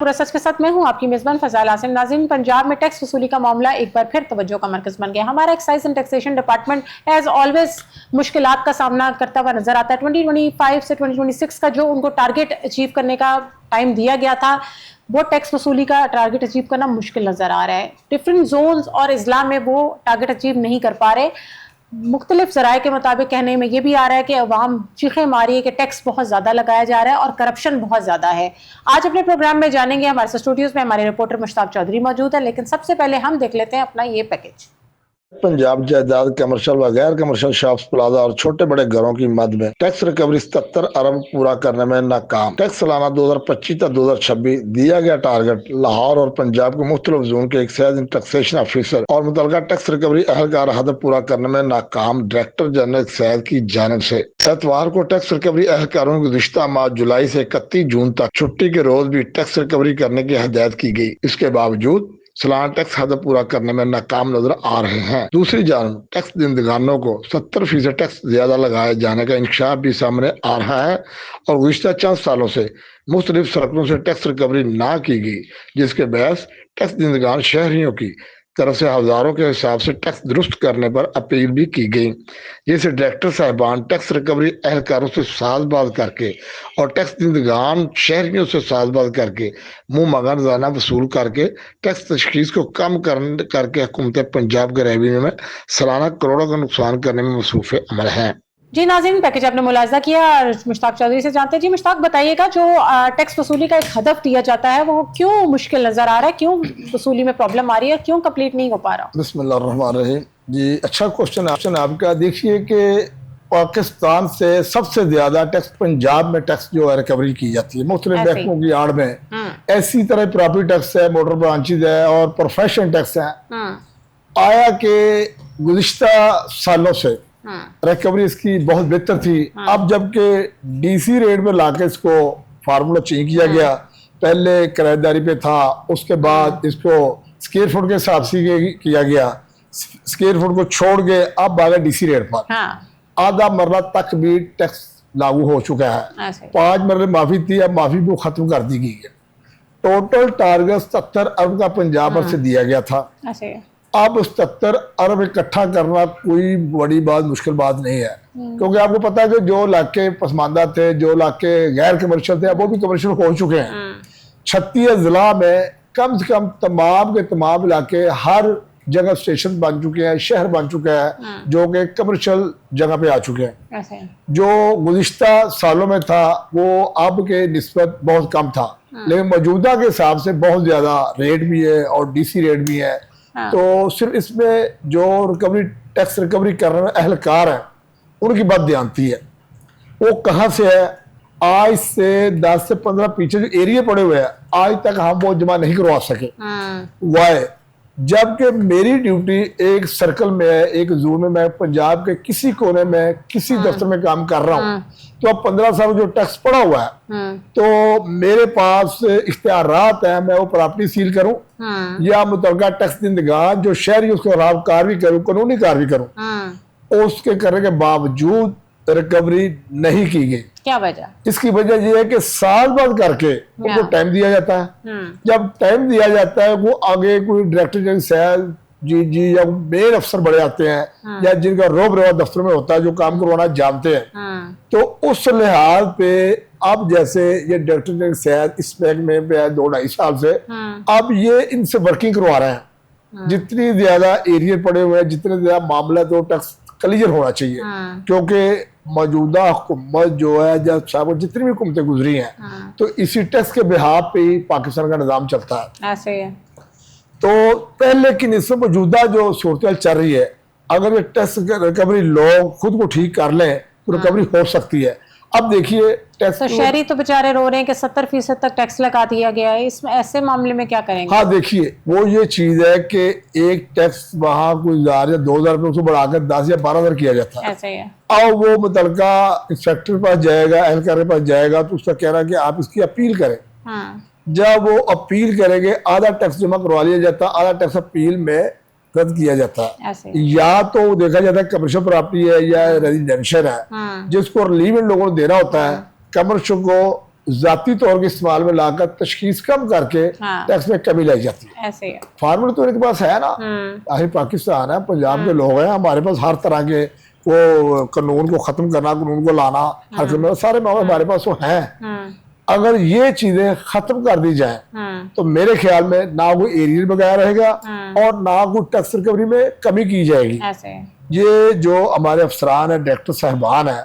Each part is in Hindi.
पूरा सच के साथ मैं हूं आपकी मेजबान फजाल आसिम। नाज़रीन, पंजाब में टैक्स वसूली का मामला एक बार फिर तवज्जो का मरकज बन गया। हमारा excise and taxation department as always मुश्किलात का सामना करता हुआ नजर आता है। 2025 से 2026 का जो उनको टारगेट अचीव करने का टाइम दिया गया था, वो टैक्स वसूली का टारगेट अचीव करना मुश्किल नजर आ रहा है। डिफरेंट जोन्स और अजला में वो टारगेट अचीव नहीं कर पा रहे। मुख्तलिफ ज़राए के मुताबिक कहने में ये भी आ रहा है कि अवाम चीखें मारी है कि टैक्स बहुत ज़्यादा लगाया जा रहा है और करप्शन बहुत ज़्यादा है। आज अपने प्रोग्राम में जानेंगे। हमारे स्टूडियोज में हमारे रिपोर्टर मुश्ताक चौधरी मौजूद है, लेकिन सबसे पहले हम देख लेते हैं अपना ये पैकेज। पंजाब जायदाद कमर्शियल व गैर कमर्शियल शॉप्स प्लाजा और छोटे बड़े घरों की मद में टैक्स रिकवरी 77 अरब पूरा करने में नाकाम। टैक्स सालाना 2025 तक 2026 दिया गया टारगेट लाहौर और पंजाब के मुख्तलिफ जोन के एक्साइज एंड टैक्सेशन ऑफिसर और मुतलका टैक्स रिकवरी अहलकार हदफ पूरा करने में नाकाम। डायरेक्टर जनरल एक्साइज की जानिब से एतवार को टैक्स रिकवरी अहलकारों की गुज़िश्ता माह जुलाई से 31 जून तक छुट्टी के रोज भी टैक्स रिकवरी करने की हिदायत की गई। इसके बावजूद सालाना टैक्स हद पूरा करने में नाकाम नजर आ रहे हैं। दूसरी जानब टैक्स देनदगानों को 70% टैक्स ज्यादा लगाए जाने का इंकशाफ भी सामने आ रहा है और गुज़िश्ता चंद सालों से मुख्तलिफ सर्कलों से टैक्स रिकवरी ना की गई, जिसके बहस टैक्स देनदगान शहरियों की तरफ से हजारों के हिसाब से टैक्स दुरुस्त करने पर अपील भी की गई, जिसे डायरेक्टर साहिबान टैक्स रिकवरी अहलकारों से साजबाज करके और टैक्स देनदगान शहरियों से साजबाज करके मुंह मगा नजराना वसूल करके टैक्स तशखीस को कम करके हुकूमत पंजाब के रेवेन्यू में सालाना करोड़ों का नुकसान करने में मसरूफ अमल है। जी नाज़रीन, पैकेज आपने मुलाजा किया। मुश्ताक चौधरी से जानते हैं। जी मुश्ताक, बताइएगा जो टैक्स वसूली का एक हदफ दिया जाता है वो क्यों मुश्किल नजर आ रहा है, क्यों वसूली में प्रॉब्लम आ रही है, क्यों कंप्लीट नहीं हो पा रहा? बिस्मिल्लाहिर्रहमानिर्रहीम। जी अच्छा क्वेश्चन आपका। देखिए कि पाकिस्तान से सबसे ज्यादा टैक्स पंजाब में टैक्स जो है रिकवरी की जाती है मुख्तलिफ महकमों की आड़ में। ऐसी तरह प्रॉपर्टी टैक्स है, मोटर ब्रांचेज है और प्रोफेशन टैक्स है। आया कि गुज़िश्ता सालों से रिकवरी इसकी बहुत बेहतर थी। अब जबकि डीसी रेट में लाके इसको फार्मूला चेंज किया गया, पहले किराएदारी पे था, उसके बाद इसको स्क्वायर फुट के हिसाब से किया गया, स्क्वायर फुट को छोड़ के अब आ गया डीसी रेट पर। आधा मरला तक भी टैक्स लागू हो चुका है। 5 मरले माफी थी, अब माफी भी खत्म कर दी गई है। टोटल टारगेट 77 अरब का पंजाब से दिया गया था। अब 77 अरब इकट्ठा करना कोई बड़ी बात, मुश्किल बात नहीं है, क्योंकि आपको पता है कि जो इलाके पसमानदा थे, जो इलाके गैर कमर्शियल थे, वो भी कमर्शियल हो चुके हैं। 36 जिला में कम से कम तमाम के तमाम इलाके हर जगह स्टेशन बन चुके हैं, शहर बन चुका है जो कि कमर्शियल जगह पे आ चुके हैं। जो गुज़िश्ता सालों में था वो अब के निस्बत बहुत कम था, लेकिन मौजूदा के हिसाब से बहुत ज्यादा रेट भी है और डीसी रेट भी है। तो सिर्फ इसमें जो रिकवरी टैक्स रिकवरी करने में अहलकार है उनकी बात ध्यानती है। वो कहाँ से है? आज से 10 से 15 पीछे जो एरिया पड़े हुए हैं, आज तक हम वो जमा नहीं करवा सके। वाई जबकि मेरी ड्यूटी एक सर्कल में है, एक जोन में, मैं पंजाब के किसी कोने में किसी दफ्तर में काम कर रहा हूँ, तो अब 15 साल जो टैक्स पड़ा हुआ है, तो मेरे पास इख्तियारात है, मैं वो प्रॉपर्टी सील करूं या मुतलका टैक्स देनदगान जो शहरी उसको खराब कार्रवाई करूं, कानूनी कार्रवाई करूं। उसके करने के बावजूद रिकवरी नहीं की गई। क्या वजह? इसकी वजह यह है कि साल बाद करके उनको टाइम दिया जाता है। जब टाइम दिया जाता है, वो आगे कोई डायरेक्टर जनरल जी या मेन अफसर बड़े आते हैं या जिनका रोब रवा दफ्तर में होता है, जो काम करवाना जानते हैं, तो उस लिहाज पे अब जैसे ये डायरेक्टर जनरल इस बैंक में 2-2.5 साल से अब ये इनसे वर्किंग करवा रहे हैं। जितनी ज्यादा एरिया पड़े हुए हैं, जितने ज्यादा मामला तो टैक्स क्लियर होना चाहिए, क्योंकि मौजूदा हुकूमत जो है जब साहब जितनी भी हुकूमतें गुजरी हैं, तो इसी टैक्स के बिहाफ पे ही पाकिस्तान का निजाम चलता है। ऐसे है। तो पहले की निस्बत मौजूदा जो सूरत चल रही है, अगर ये टैक्स रिकवरी लोग खुद को ठीक कर लें तो रिकवरी हो सकती है। अब देखिए टैक्स, तो शहरी तो बेचारे रो रहे हैं कि 70% तक टैक्स लगा दिया गया है, इसमें ऐसे मामले में क्या करेंगे? हाँ देखिए, वो ये चीज है कि एक टैक्स वहाँ कोई 1000 या 2000 रुपये उसको बढ़ाकर 10 या 12,000 किया जाता है। ऐसे है। अब वो मुतलका इंस्पेक्टर के पास जाएगा, एहलकार के पास जाएगा, तो उसका कहना कि आप इसकी अपील करें। जब वो अपील करेंगे, आधा टैक्स जमा करवा लिया जाता, आधा टैक्स अपील में रद्द किया जाता है। या तो देखा जाता है कमर्शियल प्रॉपर्टी है या रेजिडेंशियल है, जिसको रिलीव इन लोगों को देना होता है, कमर्शियल को जाती तौर के इस्तेमाल में लाकर तशखीस कम करके टैक्स में कमी लाई जाती है। ऐसे है। फार्मूला तो इनके पास है ना, आखिर पाकिस्तान है, पंजाब के लोग हैं, हमारे पास हर तरह के वो कानून को खत्म करना, कानून को लाना, हर सारे मामले हमारे पास वो हैं। अगर ये चीजें खत्म कर दी जाए तो मेरे ख्याल में ना कोई एरियर बकाया रहेगा और ना कोई टैक्स रिकवरी में कमी की जाएगी। ऐसे है। ये जो हमारे अफसरान है, डायरेक्टर साहबान है,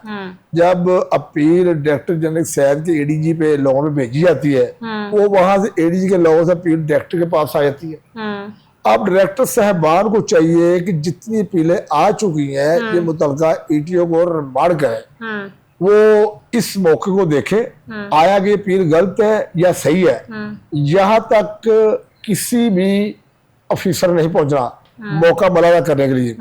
जब अपील डायरेक्टर जनरल सैद के एडीजी पे लोगों में भेजी जाती है, वो वहां से एडीजी के लोगों से अपील डायरेक्टर के पास आ जाती है। अब डायरेक्टर साहबान को चाहिए कि जितनी अपीलें आ चुकी हैं ये मुतलका ईटीओ को रिमांड करें, वो इस मौके को देखे आया कि अपील गलत है या सही है। यहाँ तक किसी भी ऑफिसर नहीं पहुंचना मौका मलादा करने के लिए,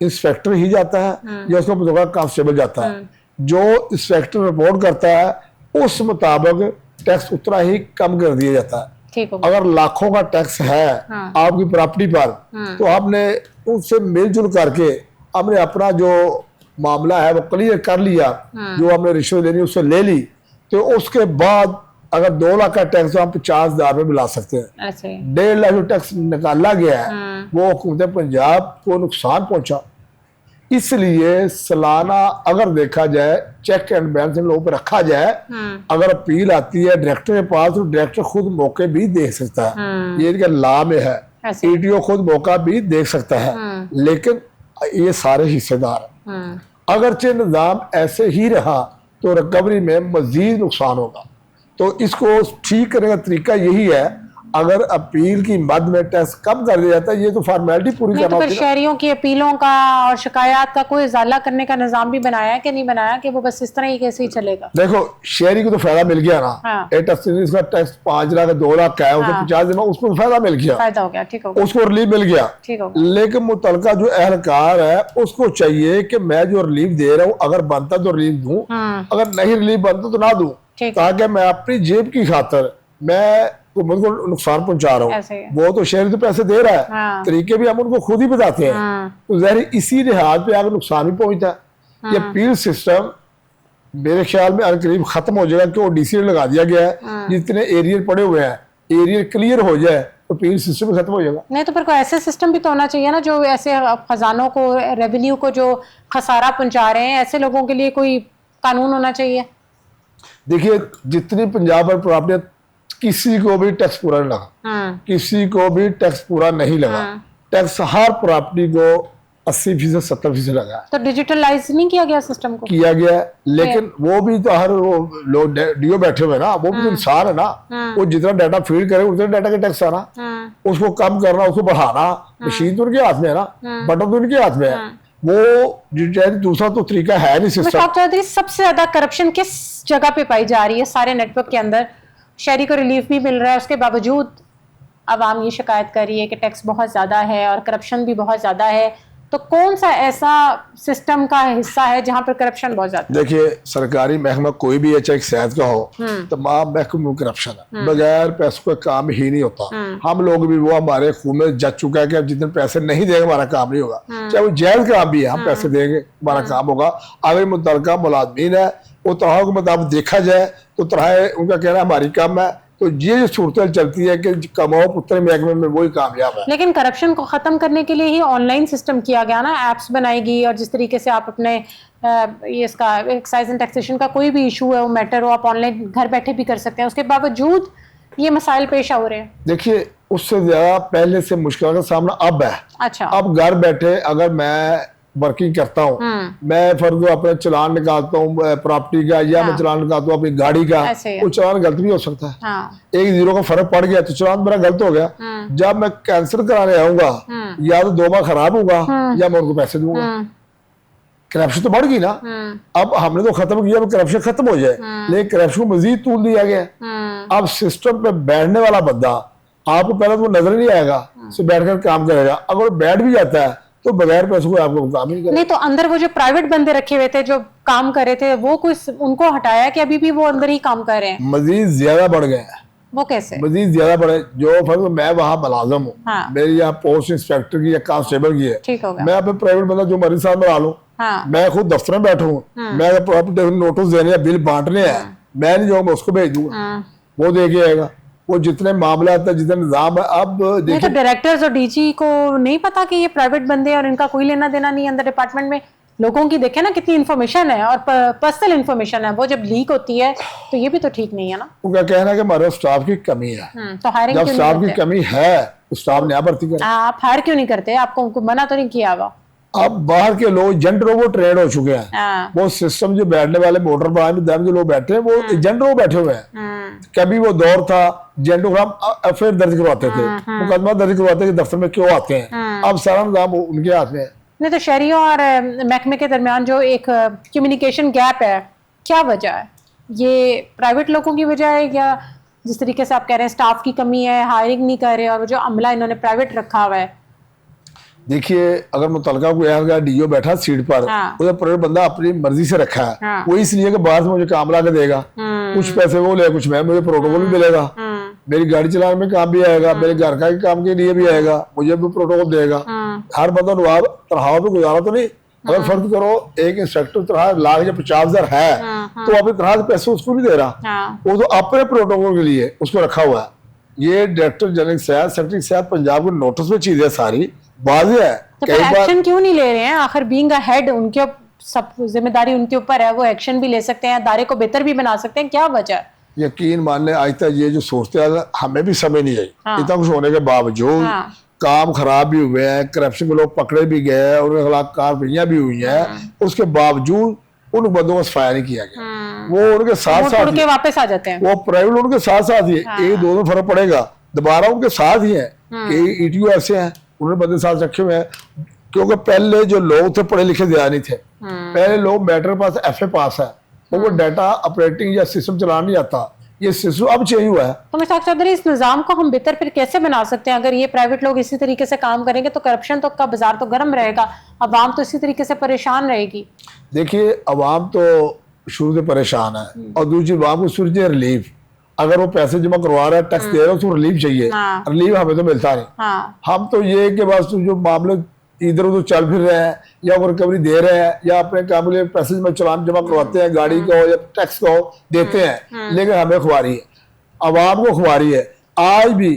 इंस्पेक्टर ही जाता है या उसको मुतलका कांस्टेबल जाता है। जो इंस्पेक्टर रिपोर्ट करता है उस मुताबिक टैक्स उतना ही कम कर दिया जाता है। अगर लाखों का टैक्स है आपकी प्रॉपर्टी पर, तो आपने उनसे मिलजुल करके आपने अपना जो मामला है वो क्लियर कर लिया, जो आपने रिश्वत लेनी उससे ले ली, तो उसके बाद अगर 2 लाख का टैक्स तो हम 50,000 में मिला सकते हैं। 1.5 लाख जो टैक्स निकाला गया है वो हुकूमत पंजाब को नुकसान पहुंचा। इसलिए सालाना अगर देखा जाए चेक एंड बैलेंस इन लोगों पर रखा जाए, अगर अपील आती है डायरेक्टर के पास तो डायरेक्टर खुद मौके भी देख सकता है, ये इनके लॉ में है। ईटीओ खुद मौका भी देख सकता है, लेकिन ये सारे हिस्सेदार हैं। अगरचे निज़ाम ऐसे ही रहा तो रिकवरी में मजीद नुकसान होगा। तो इसको ठीक करने का तरीका यही है, अगर अपील की मद में टैक्स कम कर दिया जाता है, ये तो फॉर्मेलिटी पूरी करना होती है। शहरियों की अपीलों का और शिकायत का कोई इजाला करने का निजाम भी बनाया है कि नहीं बनाया, कि वो बस इस तरह ही कैसे ही चलेगा? देखो, शहरी को तो फायदा मिल गया ना। इसका टैक्स 5 लाख 2 लाख का है, उसको 50 उसको तो फायदा मिल गया, फायदा हो गया, ठीक हो गया, उसको रिलीफ मिल गया, ठीक हो गया। लेकिन मुतलका जो एहलकार है उसको चाहिए कि मैं जो रिलीफ दे रहा हूँ अगर बनता तो रिलीफ दूं, अगर नहीं रिलीफ बनता तो ना दूं, ताकि मैं अपनी जेब की खातर मैं मुझको नुकसान पहुंचा रहा हूँ। वो तो शहर तो पैसे दे रहा है, तरीके भी हम उनको खुद ही बताते हैं, तो ज़ाहिर इसी लिहाज पे आगे नुकसान भी पहुंचता है। ये अपील सिस्टम मेरे ख्याल में करीब खत्म हो जाएगा, क्यों डिसीजन लगा दिया गया है, जितने एरियर पड़े हुए हैं एरियर क्लियर हो जाए तो अपील सिस्टम खत्म हो जाएगा। नहीं तो फिर कोई ऐसे सिस्टम भी तो होना चाहिए ना, जो ऐसे खजानों को, रेवेन्यू को जो खसारा पहुंचा रहे हैं, ऐसे लोगों के लिए कोई कानून होना चाहिए। देखिए, जितनी पंजाब पर प्रॉपर्टी किसी को भी टैक्स पूरा नहीं लगा, किसी को भी टैक्स पूरा नहीं लगा। टैक्स हर प्रॉपर्टी को 80% 70% लगा है। तो डिजिटलाइज नहीं किया गया सिस्टम को? किया गया है, लेकिन वो भी तो हर लोग डीओ बैठे हुए ना, वो भी इंसान है ना, वो जितना डाटा फीड करे उतना डाटा का टैक्स आना, उसको कम करना, उसको बढ़ाना, मशीन तो उनके हाथ में है ना, बटन तो उनके हाथ में है। वो दूसरा तो तरीका है नहीं सिस्टम। सबसे ज्यादा करप्शन किस जगह पे पाई जा रही है सारे नेटवर्क के अंदर? शहरी को रिलीफ भी मिल रहा है, उसके बावजूद अवाम ये शिकायत कर रही है कि टैक्स बहुत ज़्यादा है और करप्शन भी बहुत ज़्यादा है। तो कौन सा ऐसा सिस्टम का हिस्सा है जहाँ पर करप्शन बहुत ज़्यादा? देखिए, सरकारी महकमा कोई भी है, चाहे सेहत का हो, तमाम महकमों में करप्शन है, बगैर पैसों का काम ही नहीं होता। हम लोग भी, वो हमारे खून में जच चुका है कि अब जितने पैसे नहीं देंगे हमारा काम नहीं होगा, चाहे वो जायज काम भी है, हम पैसे देंगे हमारा काम होगा। अगर मुतलका मुलाजमीन है वो तरह के मुताबिक देखा जाए तो तरह उनका कहना हमारी काम है, तो ये जो सूरत चलती है कि कमाओ पुत्र महकमे में वही कामयाब है। लेकिन करप्शन को खत्म करने के लिए ही ऑनलाइन सिस्टम किया गया ना, एप्स बनाएगी, और जिस तरीके से आप अपने ये इसका एक्साइज एंड टैक्सेशन का कोई भी इशू है, वो मैटर हो, आप ऑनलाइन घर बैठे भी कर सकते हैं। उसके बावजूद ये मसाइल पेश हो रहे हैं। देखिए, उससे ज्यादा पहले से मुश्किल का सामना अब है। अच्छा, अब घर बैठे अगर मैं वर्किंग करता हूँ, मैं फर्ज अपने चलान निकालता हूँ प्रॉपर्टी का, या मैं चलान निकालता हूँ अपनी गाड़ी का, वो चलान गलत भी हो सकता है। 1-0 का फर्क पड़ गया तो चलान मेरा गलत हो गया। जब मैं कैंसिल कराने आऊंगा, या तो 2 बार खराब होगा या मैं उनको पैसे दूंगा। करप्शन तो बढ़ गई ना। अब हमने तो खत्म किया, करप्शन खत्म हो जाए, लेकिन करप्शन को मजीद तूल दिया गया। अब सिस्टम पे बैठने वाला बंदा आपको पहले तो नजर नहीं आएगा, बैठकर काम करेगा। अगर वो बैठ भी जाता है तो बगैर पैसों को आपको काम नहीं करेगा। नहीं तो अंदर वो जो प्राइवेट बंदे रखे हुए थे जो काम कर रहे थे, वो कुछ उनको हटाया कि अभी भी वो अंदर ही काम कर रहे हैं? मजीद ज्यादा बढ़ गए हैं। वो कैसे? मजीद ज्यादा बढ़े। जो फर्ज मैं वहाँ मुलाजम हूँ, मेरी यहाँ पोस्ट इंस्पेक्टर की या कांस्टेबल की है, ठीक होगा, मैं अपने प्राइवेट बंदा जो मरीज साहब बना लूँ, मैं खुद दफ्तर में बैठू, मैं प्रॉपर्टी नोटिस देने या बिल बांटने हैं, मैं नहीं जाऊंगा, उसको भेज दूंगा, वो दे के आएगा। वो जितने मामला आता है, जितना निजाम है। अब नहीं तो देखिए डायरेक्टर्स और डीजी को नहीं पता कि ये प्राइवेट बंदे हैं और इनका कोई लेना देना नहीं है अंदर डिपार्टमेंट में। लोगों की देखे ना कितनी इन्फॉर्मेशन है और पर्सनल इन्फॉर्मेशन है, वो जब लीक होती है तो ये भी तो ठीक नहीं है ना। उनका कहना है कि हमारे स्टाफ की कमी है। तो हायरिंग जब क्यों स्टाफ नहीं की करते? कमी है तो स्टाफ नया भर्ती करे। आप हायर क्यों नहीं करते? आपको उनको मना तो नहीं किया हुआ? अब बाहर के लोग एजेंट वो ट्रेन हो चुके हैं। हाँ। वो सिस्टम जो बैठने वाले मोटर पर जो लोग बैठे हैं, वो एजेंट वो बैठे हुए हैं। कभी वो दौर था एजेंटों का एफआईआर दर्ज करवाते थे, मुकदमा दर्ज करवाते थे दफ्तर में क्यों आते हैं। अब सारा निजाम उनके हाथ में है। नहीं तो शहरियों और महकमे के दरमियान जो एक कम्युनिकेशन गैप है, क्या वजह है? ये प्राइवेट लोगों की वजह है या जिस तरीके से आप कह रहे हैं स्टाफ की कमी है, हायरिंग नहीं कर रहे और वो जो अमला इन्होंने प्राइवेट रखा हुआ है? देखिए, अगर मुतलका कोई डीओ बैठा सीट पर, उधर प्राइवेट बंदा अपनी मर्जी से रखा है, वो इसलिए कि बाहर से मुझे काम ला के देगा, कुछ पैसे वो ले, कुछ मैं, मुझे प्रोटोकॉल भी मिलेगा, मेरी गाड़ी चलाने में काम भी आएगा, मेरे घर का काम के लिए भी आएगा, मुझे भी प्रोटोकॉल देगा। हर बंदा नवाब तनख्वाह पे गुजारा तो नहीं। अगर फर्ज करो एक इंस्पेक्टर तनख्वाह लाख या 50,000 है, तो अपनी तनख्वाह के पैसे उसको नहीं दे रहा, वो तो अपने प्रोटोकॉल के लिए उसको रखा हुआ है। ये डायरेक्टर जनरल सेहत, सेक्रेटरी सेहत पंजाब को नोटिस में चीजें सारी वाज़ेह है। तो एक्शन क्यों नहीं ले रहे हैं? आखिर बीइंग अ हेड उनके सब जिम्मेदारी उनके ऊपर है, वो एक्शन भी ले सकते हैं, दायरे को बेहतर भी बना सकते हैं। क्या वजह है? यकीन मान ले, आज तक ये जो सोचते हैं हमें भी समझ नहीं आई। इतना कुछ होने के बावजूद काम खराब भी हुए हैं, करप्शन के लोग पकड़े भी गए और उनके खिलाफ कार्रवाइयां भी हुई हैं, उसके बावजूद उन बंदों को सफाया नहीं किया गया। वो उनके साथ साथ के वापस आ जाते हैं, वो प्राइवेट उनके साथ साथ ही है। एक दो फर्क पड़ेगा, दोबारा उनके साथ ही है। कई ईटीओ ऐसे हैं उन्होंने बंदे साथ रखे हुए हैं, क्योंकि पहले जो लोग थे पढ़े लिखे ज्यादा नहीं थे। पहले लोग मैट्रिक पास, एफए पास है, वो डाटा ऑपरेटिंग या सिस्टम चलाना नहीं आता। ये सिस्टम अब चेंज हुआ है। तो मुश्ताक चौधरी, इस निजाम को हम बेहतर फिर कैसे बना सकते हैं? अगर ये प्राइवेट लोग इसी तरीके से काम करेंगे तो करप्शन तो का बाजार तो गर्म रहेगा, अवाम तो इसी तरीके से परेशान रहेगी। देखिए, अवाम तो शुरू से परेशान है और दूसरी अवाम को सूरज रिलीफ, अगर वो पैसे जमा करवा रहा है, टैक्स दे रहा है, उसको रिलीफ चाहिए। रिलीफ हमें तो मिलता नहीं। हम तो ये कि बस जो मामले इधर उधर चल फिर रहे हैं या वो रिकवरी दे रहे हैं या अपने काम के लिए पैसे में चलान जमा करवाते हैं, गाड़ी का हो या टैक्स का हो देते हैं, लेकिन हमें खुआरी है, अवाम को खुआरी है। आज भी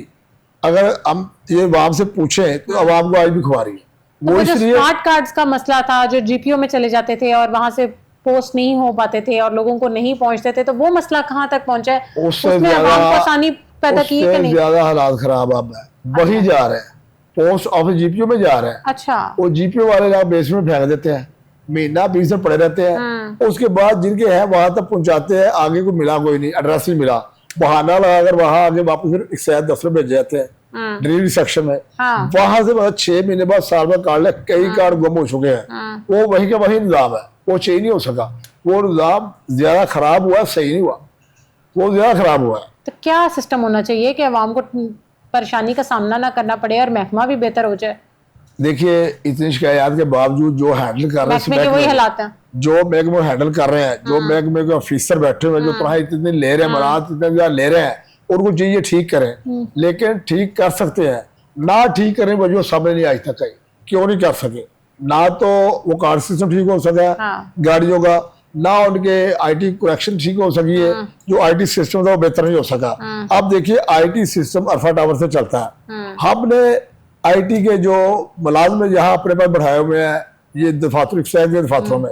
अगर हम ये अवाम से पूछें तो अवाम को आज भी खुआरी है। वो इसलिए स्मार्ट कार्ड्स का मसला था, जो जीपीओ में चले जाते थे और वहां से पोस्ट नहीं हो पाते थे और लोगों को नहीं पहुंचते थे, तो वो मसला कहां तक पहुंचा है? उसमें अवाम को आसानी पैदा की है कि नहीं? ज्यादा हालात खराब अब है, वही जा रहे हैं, पोस्ट ऑफिस जीपीओ में जा रहे हैं। अच्छा, वो जीपीओ वाले लोग बेसमेंट फेंक देते हैं, महीना 20 में पड़े रहते हैं। उसके बाद जिनके हैं वहां तक पहुंचाते हैं, आगे को मिला कोई नहीं, एड्रेस नहीं मिला, बहाना लगाकर वहां आगे वापस फिर शायद दफ्तर भेज जाते हैं डिलीवरी सेक्शन में। वहां से मतलब 6 महीने बाद, साल बाद कार्ड ले, कई कार्ड गुम हो चुके हैं। वो वही का वही निजाम है, वो चेंज नहीं हो सका। वो निजाम ज्यादा खराब हुआ, सही नहीं हुआ, वो ज्यादा खराब हुआ है। तो क्या सिस्टम होना चाहिए कि अवाम को परेशानी का सामना ना करना पड़े और महकमा भी बेहतर हो जाए? देखिए, इतनी शिकायत के बावजूद जो हैंडल कर रहे हैं, वही हालात हैं, जो महकमे हैंडल कर रहे हैं, जो महकमे के ऑफिसर बैठे हुए हैं, जो पढ़ाई इतने ले रहे हैं, मराहत इतने ज्यादा ले रहे हैं, उनको चाहिए ठीक करें, लेकिन ठीक कर सकते हैं ना, ठीक करें वजह सामने नहीं आज तक आई। क्यों नहीं कर सके? ना तो वो कार्ड सिस्टम ठीक हो सका गाड़ियों का, ना उनके आईटी करेक्शन ठीक हो सकी है, जो आईटी सिस्टम था वो बेहतर नहीं हो सका। अब देखिए, आईटी सिस्टम अल्फा टावर से चलता है। हमने आईटी के जो मुलाजिम यहाँ अपने पास बढ़ाए हुए हैं, ये दफातर के दफातरों में,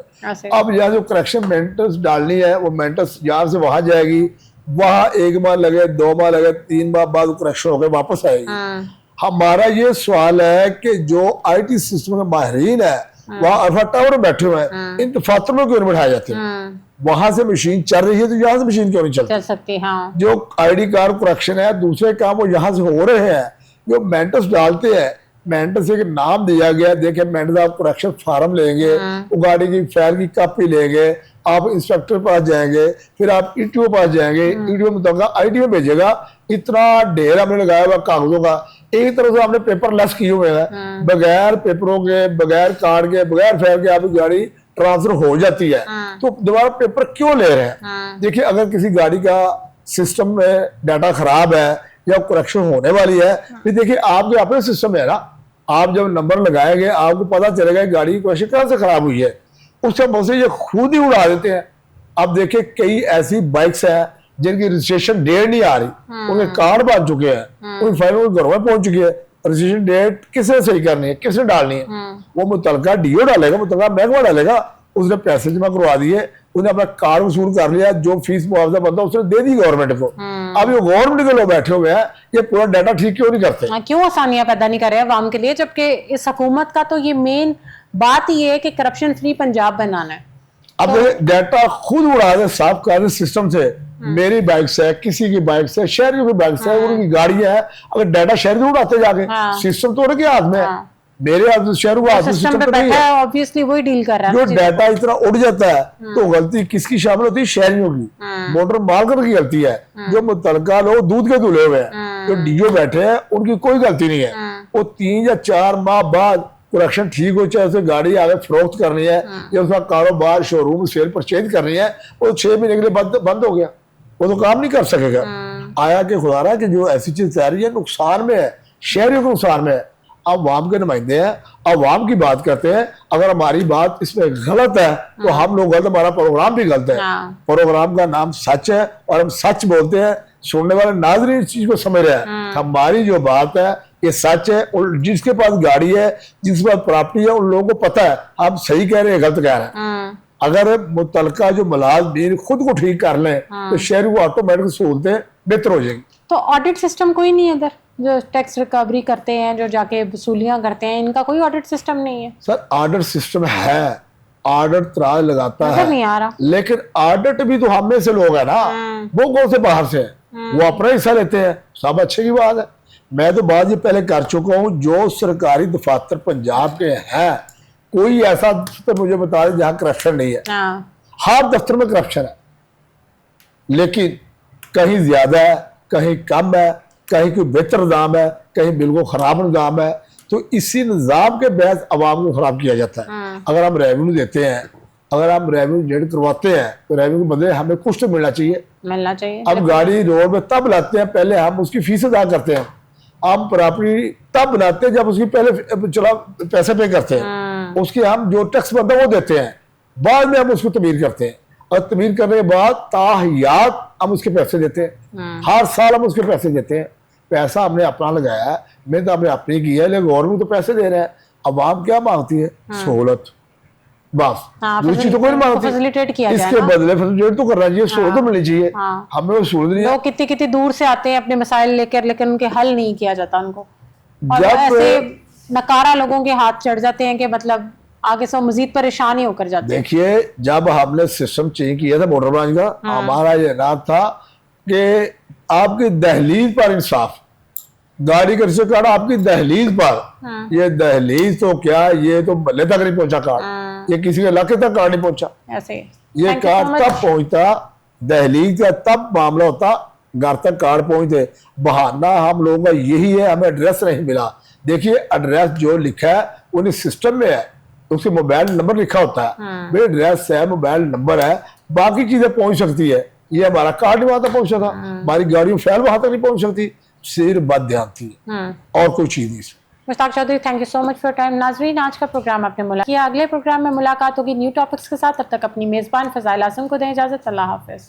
अब यहाँ जो करेक्शन मेंटेनेंस डालनी है, वो मेंटेनेंस यहाँ से वहां जाएगी, वहां 1 माह लगे, 2 माह लगे, 3 माह बाद करेक्शन होकर वापस आएगी। हमारा ये सवाल है कि जो आईटी सिस्टम के माहिरीन है वहाँ अल्फा टावर में बैठे हुए हैं, इन दफातर में क्यों बैठाए जाते हैं? वहां से मशीन चल रही है तो यहाँ से मशीन क्यों नहीं चल सकती? जो आईडी कार्ड करेक्शन है, दूसरे काम वो यहाँ से हो रहे हैं। जो मेंटेनेंस डालते हैं, मेंटेनेंस एक नाम दिया गया, देखिए मेंटेनेंस आप करेक्शन फार्म लेंगे, वो गाड़ी की फाइल की कॉपी लेंगे, आप इंस्पेक्टर पास जाएंगे, फिर आप ईटीओ पास जाएंगे, ईटीओ में आईटी में भेजेगा। इतना ढेर हमने लगाया हुआ कागजों का, एक तरह से हमने पेपर लेस किए हुए हैं, बगैर पेपरों के, बगैर कार्ड के, बगैर फाइल के आपकी गाड़ी ट्रांसफर हो जाती है। तो दोबारा पेपर क्यों ले रहे हैं? देखिए, अगर किसी गाड़ी का सिस्टम में डाटा खराब है या करेक्शन होने वाली है, फिर देखिए आपके अपने सिस्टम है ना, आप जब नंबर लगाएंगे आपको पता चलेगा गाड़ी की करेक्शन कहाँ से खराब हुई है, उससे मुझसे ये खुद ही उड़ा देते हैं। अब देखिए कई ऐसी बाइक्स हैं जिनकी रजिस्ट्रेशन डेट नहीं आ रही, उनके कार्ड बन चुके हैं, उनकी फाइल घरों में पहुंच चुकी है, रजिस्ट्रेशन डेट किसने सही करनी है, किसने डालनी है, वो मुतलका डीओ डालेगा, मुतलका महकमा डालेगा, उसने पैसे जमा करवा दिए, उसने अपना कार्ड वसूल कर लिया, जो फीस मुआवजा बनता उसने दे दी गवर्नमेंट को। अब ये गवर्नमेंट के लोग बैठे हुए हैं, ये पूरा डाटा ठीक क्यों नहीं करते? क्यों आसानियां पैदा नहीं कर रहे अवाम के लिए, जबकि इस हुकूमत का तो ये मेन बात ये है कि करप्शन फ्री पंजाब बनाना है। अब डाटा खुद उड़ा दे, साफ कर दे सिस्टम से, मेरी बाइक से, किसी की बाइक से, शहरियों की बाइक से, उनकी गाड़ियां हैं, अगर डाटा शहर उड़ाते जाके, सिस्टम तो उनके हाथ में है, मेरे हाथ में, शहरों के हाथ में सिस्टम तो नहीं है। ऑब्वियसली वही डील कर रहा है। जो डाटा इतना उड़ जाता है तो गलती किसकी शामिल होती है? शहरियों की, मोटर मार्केट की गलती है। जो मुतलका लोग दूध के धुले हुए हैं, जो डीओ बैठे हैं, उनकी कोई गलती नहीं है। वो 3 या 4 माह बाद प्रोडक्शन ठीक हो, चाहे उसे गाड़ी आगे फरोख्त करनी है या उसका कारोबार शोरूम सेल परचेज करनी है, वो 6 महीने के लिए बंद हो गया, वो तो काम नहीं कर सकेगा। आया कि खुदा कि जो ऐसी चीज तैयारी है नुकसान में है, शहरियों के नुकसान में है। अवाम के नुमाइंदे हैं, अवाम की बात करते हैं, अगर हमारी बात इसमें गलत है तो हम लोग गलत, हमारा प्रोग्राम भी गलत है। प्रोग्राम का नाम सच है और हम सच बोलते हैं, सुनने वाले नाज़रीन इस चीज को समझ रहे हैं। हमारी जो बात है ये सच है, और जिसके पास गाड़ी है, जिसके पास प्रॉपर्टी है, उन लोगों को पता है हम सही कह रहे हैं गलत कह रहे हैं। अगर मुतलका जो मुलाज़मीन खुद को ठीक कर लें तो शहर को ऑटोमेटिक सहूलतें बेहतर हो जाएंगी। तो ऑडिट सिस्टम कोई नहीं है इधर, जो टैक्स रिकवरी करते हैं, जो जाके वसूलियां करते हैं, इनका कोई ऑडिट सिस्टम नहीं है? सर ऑडिट सिस्टम है, ऑडिट त्राज लगाता है, नहीं आ रहा। लेकिन ऑडिट भी तो हम में से लोग है ना, वो कौन से बाहर से है, वो अपना हिस्सा लेते हैं, सब अच्छे की बात है। मैं तो बात ये पहले कर चुका हूँ, जो सरकारी दफातर पंजाब के हैं, कोई ऐसा दफ्तर मुझे बता दे जहाँ करप्शन नहीं है। हर दफ्तर में करप्शन है, लेकिन कहीं ज्यादा है, कहीं कम है, कहीं कोई बेहतर निज़ाम है, कहीं बिल्कुल खराब निज़ाम है। तो इसी निज़ाम के बहस अवाम को खराब किया जाता है। अगर हम रेवेन्यू देते हैं, अगर हम रेवेन्यू जनरेट करवाते हैं, तो रेवेन्यू के बदले हमें कुछ तो मिलना चाहिए। अब गाड़ी रोड में तब लाते हैं, पहले हम उसकी फीस अदा करते हैं, हम प्रॉपर्टी तब बनाते हैं जब उसकी पहले चला पैसे पे करते हैं, उसके हम जो टैक्स बनता है वो देते हैं, बाद में हम उसको तमीर करते हैं, और तमीर करने के बाद ताहियात हम उसके पैसे देते हैं, हर साल हम उसके पैसे देते हैं। पैसा हमने अपना लगाया है, मैं तो हमने अपनी की है, लेकिन गवर्नमेंट तो पैसे दे रहे हैं। अवाम क्या मांगती है? सहूलत, बस दूसरी तो कोई नहीं मांगती। फैसिलिटेट किया जाए, इसके बदले फैसिलिटेट तो करना चाहिए, सहूलत तो मिलनी चाहिए। हमें वो सहूलत नहीं है। लोग कितनी दूर से आते हैं अपने मसाइल लेकर, लेकिन उनके हल नहीं किया जाता उनको, और ऐसे नकारा लोगों के हाथ चढ़ जाते हैं कि मतलब आगे से मजीद परेशान ही होकर जाते हैं। देखिए, जब हमने सिस्टम चेंज किया था मोटर ब्रांच का, हमारा ये नाम था कि आपकी दहलीज पर इंसाफ, गाड़ी का रजिस्टर कार्ड आपकी दहलीज पर, ये दहलीज तो क्या, ये तो मल्ले तक नहीं पहुंचा कार्ड, ये किसी के इलाके तक कार्ड नहीं पहुंचा। ऐसे ये कार्ड तब पहुंचता, दहलीज का तब मामला होता, घर तक कार्ड पहुंचते। बहाना हम लोगों का यही है, हमें एड्रेस नहीं मिला। देखिए, एड्रेस जो लिखा है उन्हें सिस्टम में है, उसके मोबाइल नंबर लिखा होता है, मेरे एड्रेस है, मोबाइल नंबर है, बाकी चीजें पहुंच सकती है। ये हमारा कार्ड वहां तक पहुंचा था, हमारी गाड़ियों फैल वहां तक नहीं पहुंच सकती, सिर्फ बात ध्यान थी और कोई चीज नहीं। Mushtaq Chaudhary, thank you so much for time. नाजरीन, आज का प्रोग्राम आपने मुलाकात किया, अगले प्रोग्राम में मुलाकात होगी न्यू टॉपिक्स के साथ। तब तक अपनी मेजबान फजाइल आसम को दें इजाजत। अल्लाह हाफिज।